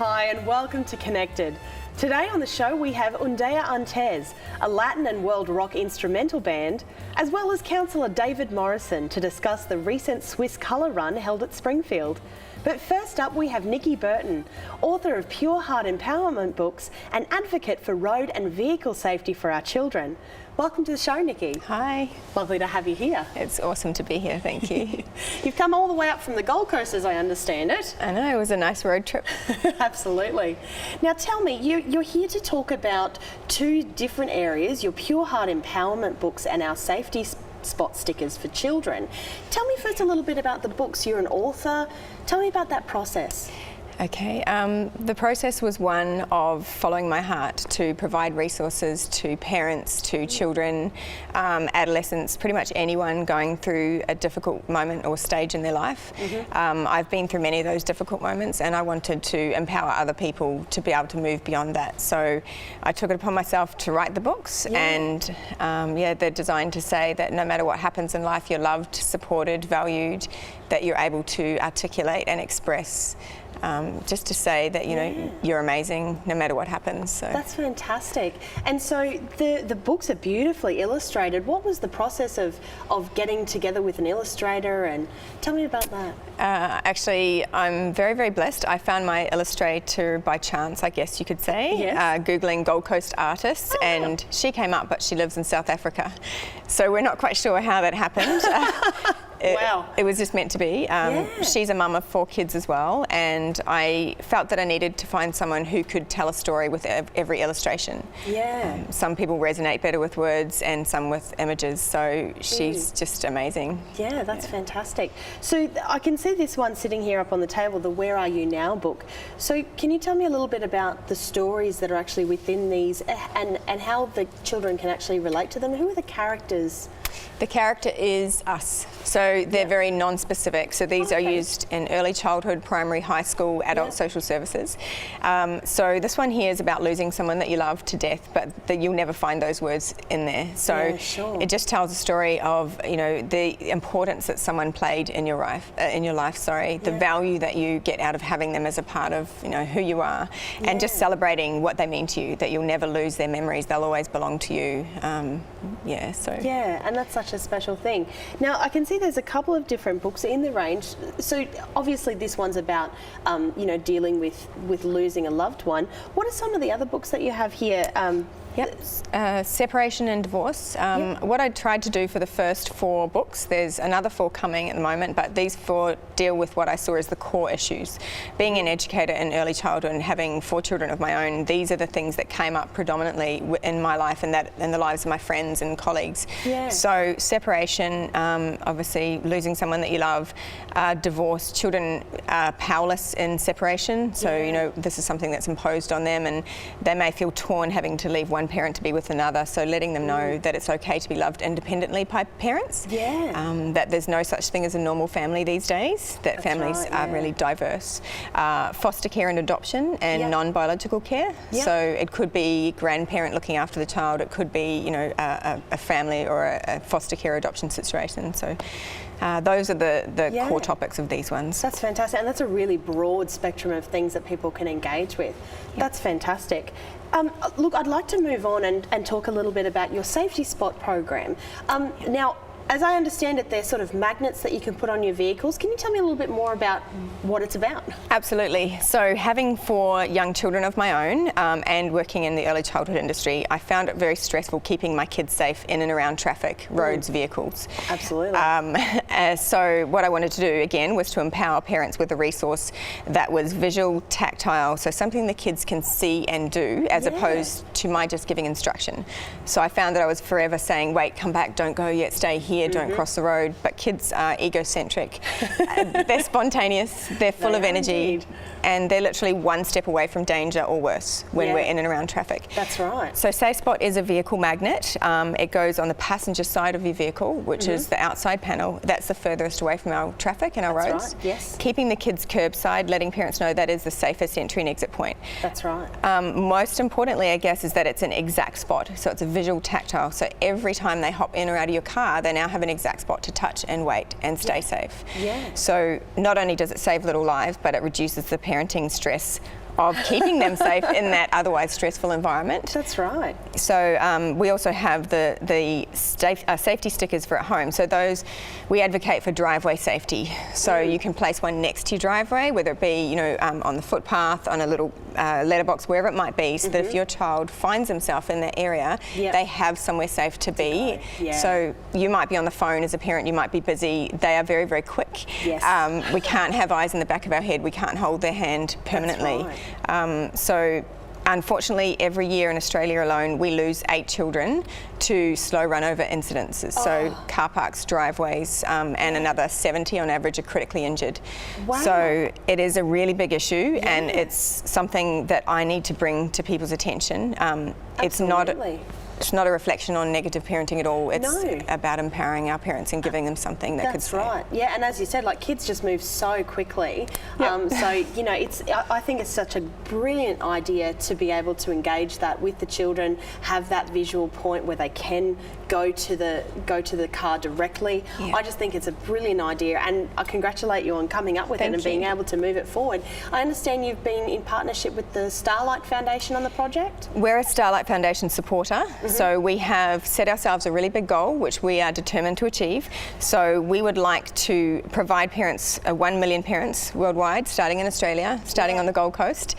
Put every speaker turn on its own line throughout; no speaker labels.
Hi and welcome to Connected. Today on the show we have Undea Antes, a Latin and world rock instrumental band, as well as councillor David Morrison to discuss the recent Swiss colour run held at Springfield. But first up we have Nikki Burton, author of Pure Heart Empowerment books and advocate for road and vehicle safety for our children. Welcome to the show, Nikki.
Hi.
Lovely to have you here.
It's awesome to be here, thank you.
You've come all the way up from the Gold Coast, as I understand it.
I know, it was a nice road trip.
Absolutely. Now tell me, you're here to talk about two different areas, your Pure Heart Empowerment books and our safety spot stickers for children. Tell me first a little bit about the books. You're an author. Tell me about that process.
Okay, the process was one of following my heart to provide resources to parents, to children, adolescents, pretty much anyone going through a difficult moment or stage in their life. I've been through many of those difficult moments and I wanted to empower other people to be able to move beyond that. So I took it upon myself to write the books and they're designed to say that no matter what happens in life, you're loved, supported, valued, that you're able to articulate and express. Just to say that you're amazing no matter what happens. So.
That's fantastic. And so the books are beautifully illustrated. What was the process of getting together with an illustrator, and tell me about that?
Actually, I'm very, very blessed. I found my illustrator by chance, I guess you could say, Googling Gold Coast artists, and she came up, but she lives in South Africa. So we're not quite sure how that happened. It was just meant to be. She's a mum of 4 kids as well, and I felt that I needed to find someone who could tell a story with every illustration. Some people resonate better with words and some with images, so she's just amazing. Yeah,
that's fantastic. So I can see this one sitting here up on the table, the Where Are You Now book. So can you tell me a little bit about the stories that are actually within these and how the children can actually relate to them? Who are the characters?
The character is us, so they're very non-specific. So these are used in early childhood, primary, high school, adult social services. So this one here is about losing someone that you love to death, but that you'll never find those words in there. So it just tells a story of the importance that someone played in your life. The value that you get out of having them as a part of who you are, and just celebrating what they mean to you. That you'll never lose their memories; they'll always belong to you.
And that's such a special thing. Now I can see there's a couple of different books in the range. So obviously this one's about dealing with losing a loved one. What are some of the other books that you have here?
Separation and divorce. What I tried to do for the first 4 books, there's another 4 coming at the moment, but these 4 deal with what I saw as the core issues. Being an educator in early childhood and having 4 children of my own, these are the things that came up predominantly in my life and in the lives of my friends and colleagues. So separation, obviously losing someone that you love, divorce, children are powerless in separation, so this is something that's imposed on them and they may feel torn having to leave one parent to be with another, so letting them know that it's okay to be loved independently by parents, that there's no such thing as a normal family these days, that families are really diverse. Foster care and adoption and non-biological care, so it could be grandparent looking after the child, it could be a family or a foster care adoption situation. So those are the core topics of these ones.
That's fantastic, and that's a really broad spectrum of things that people can engage with. That's fantastic. Look, I'd like to move on and talk a little bit about your Safety Spot program. Now, as I understand it, they're sort of magnets that you can put on your vehicles. Can you tell me a little bit more about what it's about?
Absolutely. So having 4 young children of my own and working in the early childhood industry, I found it very stressful keeping my kids safe in and around traffic, roads, vehicles.
Absolutely.
So what I wanted to do again was to empower parents with a resource that was visual, tactile, so something the kids can see and do as opposed to my just giving instruction. So I found that I was forever saying, wait, come back, don't go yet, stay here, don't cross the road. But kids are egocentric. They're spontaneous, they're full of energy, and they're literally one step away from danger or worse when we're in and around traffic.
That's right.
So Safe Spot is a vehicle magnet. It goes on the passenger side of your vehicle, which is the outside panel. That's the furthest away from our traffic and our roads.
Right. Yes.
Keeping the kids curbside, letting parents know that is the safest entry and exit point.
That's right.
Most importantly, I guess, is that it's an exact spot. So it's a visual tactile. So every time they hop in or out of your car, they now have an exact spot to touch and wait and stay safe.
Yeah.
So not only does it save little lives, but it reduces the parenting stress of keeping them safe in that otherwise stressful environment.
That's right.
So we also have the safety stickers for at home. So those, we advocate for driveway safety. So you can place one next to your driveway, whether it be on the footpath, on a little letterbox, wherever it might be, so that if your child finds himself in that area, they have somewhere safe to be. So you might be on the phone as a parent, you might be busy. They are very, very quick. We can't have eyes in the back of our head. We can't hold their hand permanently. So unfortunately, every year in Australia alone, we lose 8 children to slow run over incidences. So car parks, driveways, and another 70 on average are critically injured. So it is a really big issue, and it's something that I need to bring to people's attention. It's not a reflection on negative parenting at all. It's about empowering our parents and giving them something that could save.
That's right. Yeah, and as you said, like, kids just move so quickly. So I think it's such a brilliant idea to be able to engage that with the children, have that visual point where they can go to the car directly. I just think it's a brilliant idea, and I congratulate you on coming up with it and being able to move it forward. I understand you've been in partnership with the Starlight Foundation on the project.
We're a Starlight Foundation supporter. So we have set ourselves a really big goal, which we are determined to achieve. So we would like to provide parents, 1 million parents worldwide, starting in Australia, starting on the Gold Coast,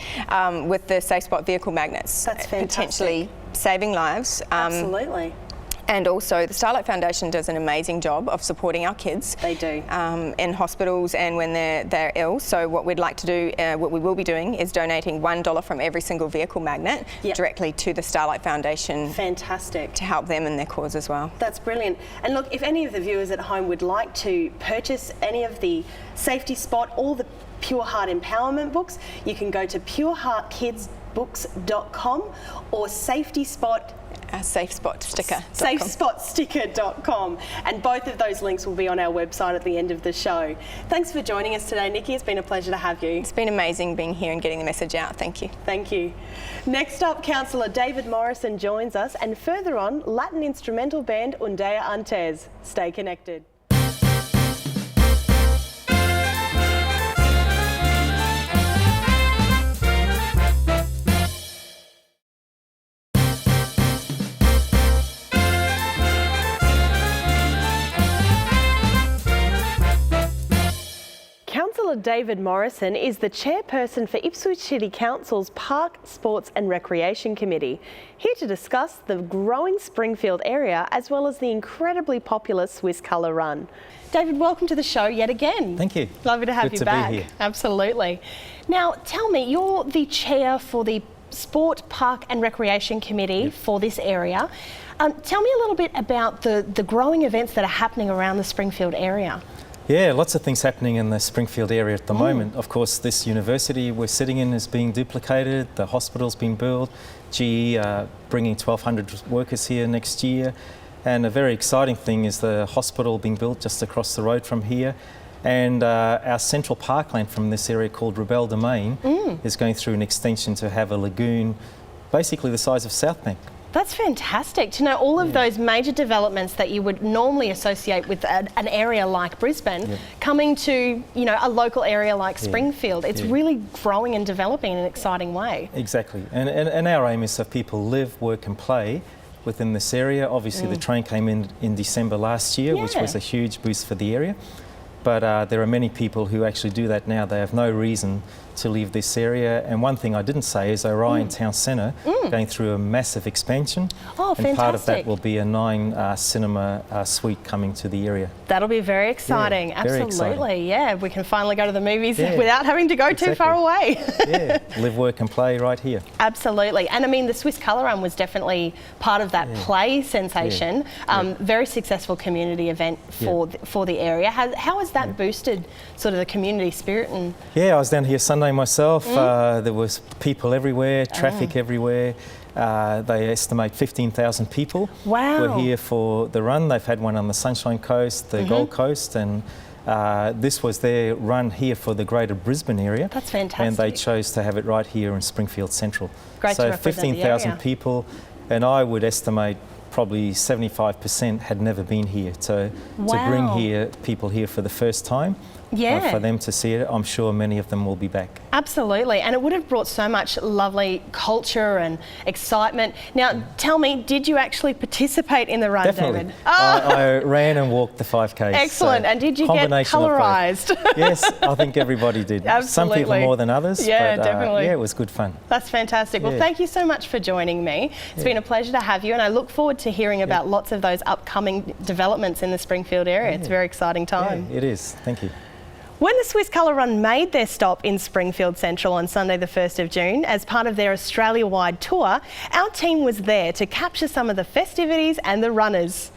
with the Safe Spot vehicle magnets.
That's fantastic.
Potentially saving lives.
Absolutely.
And also the Starlight Foundation does an amazing job of supporting our kids.
They do.
In hospitals and when they're ill. So what we'd like to do, what we will be doing, is donating $1 from every single vehicle magnet directly to the Starlight Foundation.
Fantastic.
To help them in their cause as well.
That's brilliant. And look, if any of the viewers at home would like to purchase any of the Safety Spot or the Pure Heart Empowerment books, you can go to pureheartkidsbooks.com or Safety Spot. SafeSpotSticker.com, and both of those links will be on our website at the end of the show. Thanks for joining us today, Nikki. It's been a pleasure to have you.
It's been amazing being here and getting the message out. Thank you.
Thank you. Next up, Councillor David Morrison joins us, and further on, Latin instrumental band Undea Antes. Stay connected. Councillor David Morrison is the chairperson for Ipswich City Council's Park, Sports and Recreation Committee, here to discuss the growing Springfield area as well as the incredibly popular Swiss Colour Run. David, welcome to the show yet again.
Thank you.
Lovely to have you back.
Be here.
Absolutely. Now, tell me, you're the chair for the Sport, Park and Recreation Committee for this area. Tell me a little bit about the growing events that are happening around the Springfield area.
Yeah, lots of things happening in the Springfield area at the moment. Of course, this university we're sitting in is being duplicated, the hospital's being built, GE bringing 1,200 workers here next year, and a very exciting thing is the hospital being built just across the road from here, and our central parkland from this area called Rebel Domain is going through an extension to have a lagoon basically the size of South Bank.
That's fantastic to know all of those major developments that you would normally associate with an area like Brisbane coming to, a local area like Springfield. It's really growing and developing in an exciting way.
Exactly. And our aim is that people live, work and play within this area. Obviously the train came in December last year, which was a huge boost for the area. But there are many people who actually do that now. They have no reason to leave this area. And one thing I didn't say is Orion Town Centre going through a massive expansion.
Oh,
and part of that will be a 9 cinema suite coming to the area.
That'll be very exciting.
Yeah, very
absolutely. Yeah, we can finally go to the movies without having to go too far away.
Live, work and play right here.
Absolutely. And I mean, the Swiss Colour Run was definitely part of that play sensation. Very successful community event for the area. How has that boosted sort of the community spirit? And
I was down here Sunday myself. There was people everywhere, traffic everywhere. They estimate 15,000 people were here for the run. They've had one on the Sunshine Coast, the Gold Coast, and this was their run here for the greater Brisbane area.
That's fantastic.
And they chose to have it right here in Springfield Central.
Great to represent
15,000 people, and I would estimate probably 75% had never been here. To bring people here for the first time
Yeah.
for them to see it. I'm sure many of them will be back.
Absolutely, and it would have brought so much lovely culture and excitement. Now, tell me, did you actually participate in the run,
Definitely.
David? Oh,
I ran and walked the 5Ks.
excellent.
so
And did you get
combination of both.
colorised?
Yes, I think everybody did. Some people
Absolutely.
more than others.
Yeah,
but,
definitely.
Yeah, it was good fun.
That's fantastic. Well,
Yeah.
thank you so much for joining me. It's been a pleasure to have you, and I look forward to hearing about lots of those upcoming developments in the Springfield area. It's a very exciting time.
Yeah, it is. Thank you.
When the Swiss Colour Run made their stop in Springfield Central on Sunday the 1st of June as part of their Australia-wide tour, our team was there to capture some of the festivities and the runners.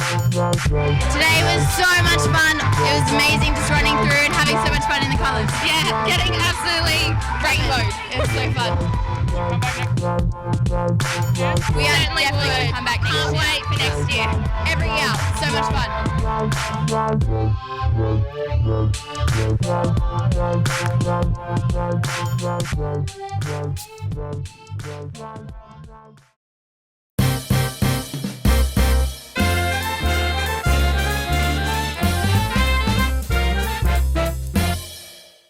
Today was so much fun. It was amazing just running through and having so much fun in the colours. Yeah, getting absolutely rainbow. It was so fun. We are definitely going to come back. Can't wait for next year. Every year. So much fun.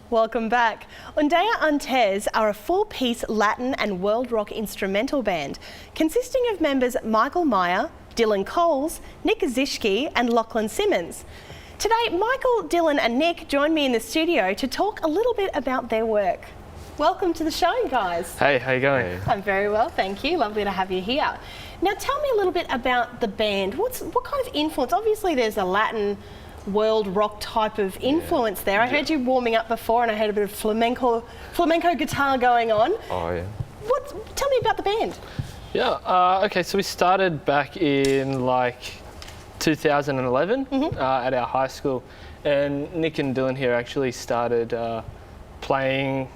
Welcome back. USQCONS2EP7YT are a four-piece Latin and world rock instrumental band consisting of members Michael Meyer, Dylan Coles, Nick Zischke and Lachlan Simmons. Today, Michael, Dylan and Nick join me in the studio to talk a little bit about their work. Welcome to the show, guys.
Hey, how you going?
I'm very well, thank you. Lovely to have you here. Now, tell me a little bit about the band. What kind of influence? Obviously, there's a Latin world rock type of influence there. I heard you warming up before, and I heard a bit of flamenco guitar going on.
Oh, yeah.
Tell me about the band.
Yeah, okay, so we started back in like 2011 at our high school, and Nick and Dylan here actually started playing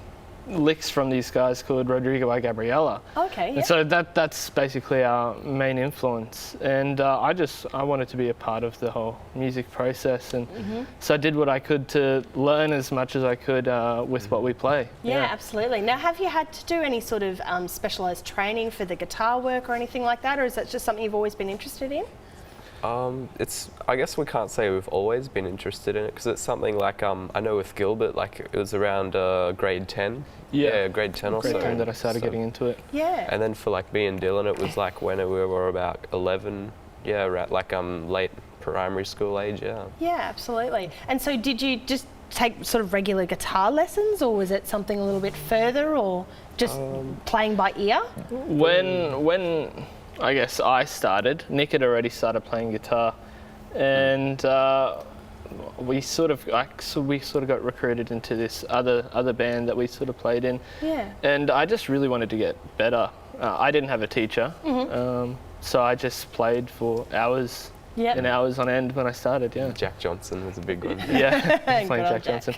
licks from these guys called Rodrigo y Gabriela.
Okay, yeah.
And so that's basically our main influence, and I wanted to be a part of the whole music process, and so I did what I could to learn as much as I could with what we play.
Yeah, absolutely. Now, have you had to do any sort of specialised training for the guitar work or anything like that, or is that just something you've always been interested in?
I guess we can't say we've always been interested in it, because it's something like, I know with Gilbert, like it was around grade 10. Yeah, grade 10 or so.
Grade 10 that I started getting into it.
Yeah.
And then for like me and Dylan, it was like when we were about 11, like late primary school age, yeah.
Yeah, absolutely. And so did you just take sort of regular guitar lessons, or was it something a little bit further, or just playing by ear?
When I guess I started, Nick had already started playing guitar, and we sort of got recruited into this other band that we sort of played in.
Yeah.
And I just really wanted to get better. I didn't have a teacher, so I just played for hours and hours on end when I started. Yeah.
Jack Johnson was a big one.
Yeah, playing Jack Johnson.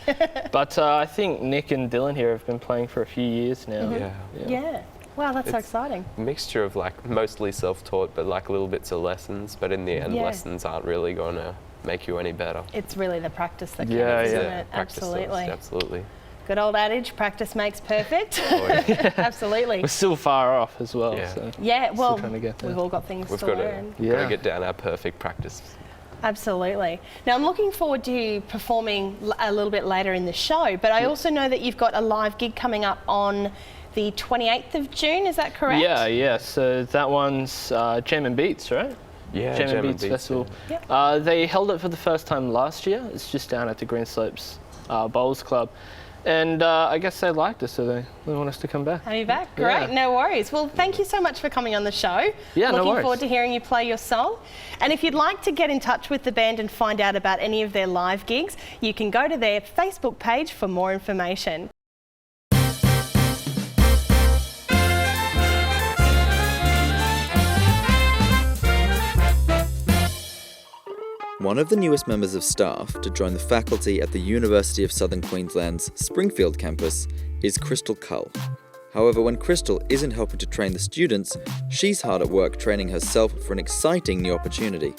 But I think Nick and Dylan here have been playing for a few years now.
Yeah. Wow, that's so exciting.
A mixture of like mostly self-taught, but like little bits of lessons. But in the end, lessons aren't really going to make you any better.
It's really the practice that counts, isn't it? Absolutely.
Absolutely.
Good old adage, practice makes perfect. Absolutely.
We're still far off as well.
Yeah.
So
Yeah, well,
trying to get there.
we've all got things to learn.
We've got to get down our perfect practice.
Absolutely. Now, I'm looking forward to you performing a little bit later in the show, but I also know that you've got a live gig coming up on the 28th of June, is that correct?
Yeah. So that one's Jam and Beats, right?
Yeah,
Jam and Beats Festival.
Yeah.
They held it for the first time last year. It's just down at the Green Slopes Bowls Club. And I guess they liked us, so they want us to come back.
Have you back? Great, no worries. Well, thank you so much for coming on the show.
Yeah, no worries.
Looking forward to hearing you play your song. And if you'd like to get in touch with the band and find out about any of their live gigs, you can go to their Facebook page for more information.
One of the newest members of staff to join the faculty at the University of Southern Queensland's Springfield campus is Crystal Cull. However, when Crystal isn't helping to train the students, she's hard at work training herself for an exciting new opportunity.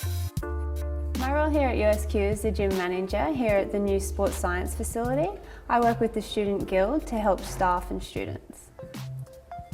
My role here at USQ is the gym manager here at the new sports science facility. I work with the Student Guild to help staff and students.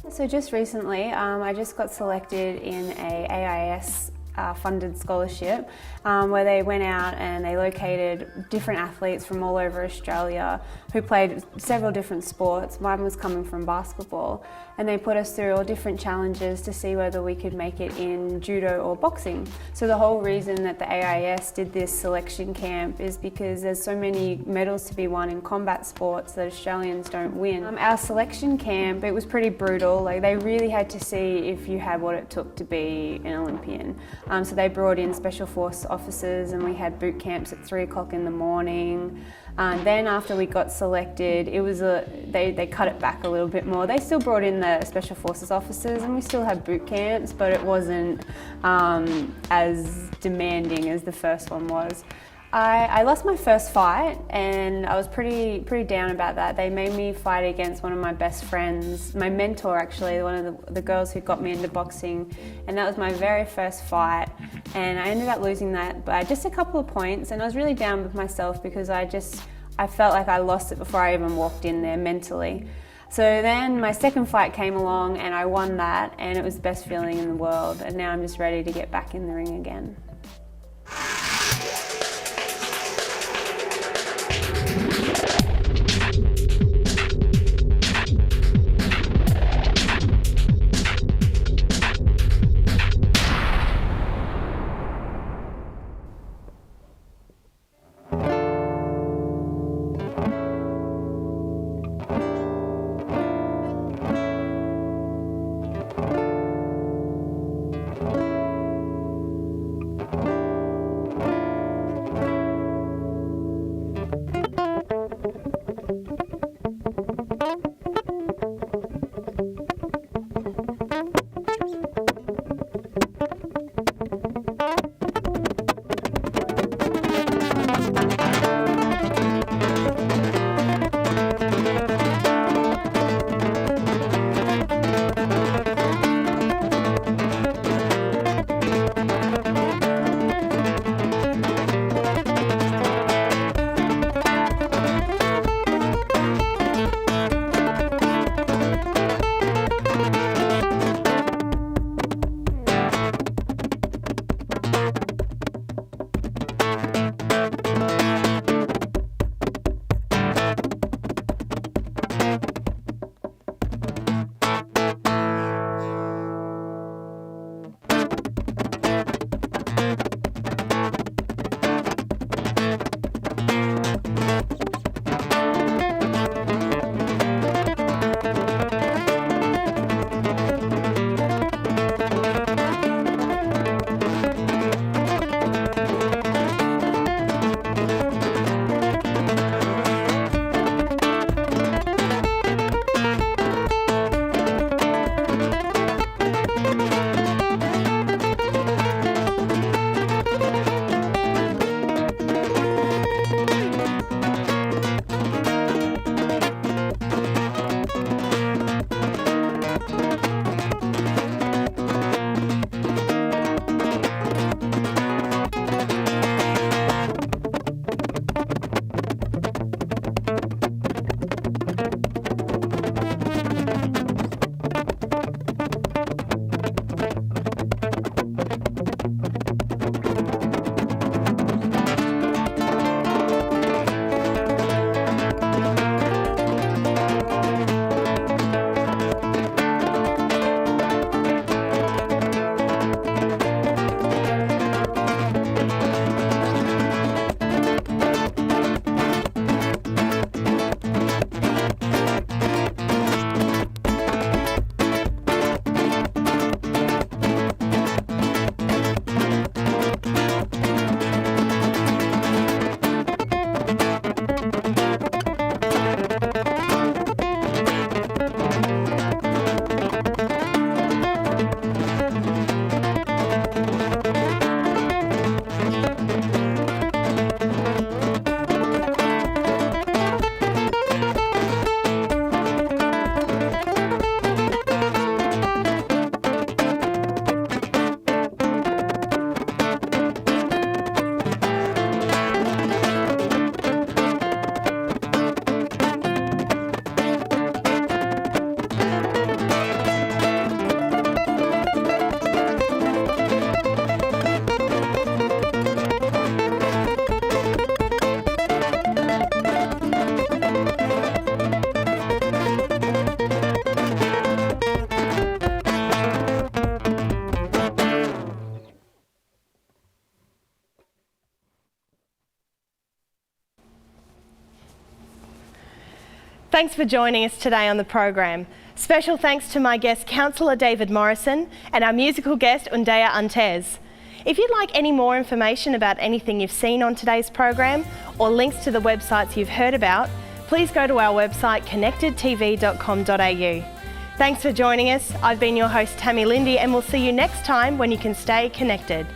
So just recently, I just got selected in a AIS funded scholarship where they went out and they located different athletes from all over Australia who played several different sports. Mine was coming from basketball, and they put us through all different challenges to see whether we could make it in judo or boxing. So the whole reason that the AIS did this selection camp is because there's so many medals to be won in combat sports that Australians don't win. Our selection camp, it was pretty brutal. Like, they really had to see if you had what it took to be an Olympian. So they brought in special force officers, and we had boot camps at 3 o'clock in the morning. Then after we got selected, it was they cut it back a little bit more. They still brought in the special forces officers, and we still had boot camps, but it wasn't as demanding as the first one was. I lost my first fight, and I was pretty down about that. They made me fight against one of my best friends, my mentor actually, one of the girls who got me into boxing, and that was my very first fight, and I ended up losing that by just a couple of points, and I was really down with myself because I felt like I lost it before I even walked in there mentally. So then my second fight came along and I won that, and it was the best feeling in the world, and now I'm just ready to get back in the ring again.
Thanks for joining us today on the program. Special thanks to my guest, Councillor David Morrison, and our musical guest, Undea Antez. If you'd like any more information about anything you've seen on today's program or links to the websites you've heard about, please go to our website connectedtv.com.au. Thanks for joining us. I've been your host, Tammy Lindy, and we'll see you next time when you can stay connected.